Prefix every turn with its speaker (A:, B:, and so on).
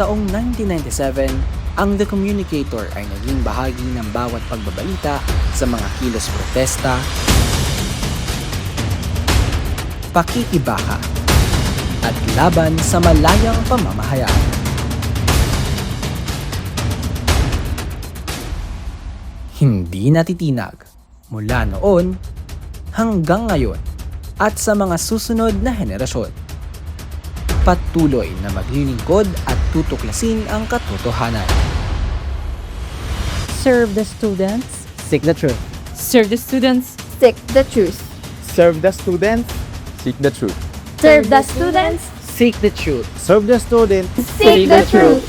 A: taong 1997, ang The Communicator ay naging bahagi ng bawat pagbabalita sa mga kilos protesta, pakikibaka, at laban sa malayang pamamahayag. Hindi natitinag mula noon hanggang ngayon at sa mga susunod na henerasyon. Patuloy na maglilingkod at tutuklasin ang katotohanan.
B: Serve the students.
C: Seek the truth.
B: Serve the students.
D: Seek the truth.
E: Serve the students.
C: Seek the truth.
D: Serve the students.
C: Seek the truth.
E: Serve the students.
D: Seek the truth.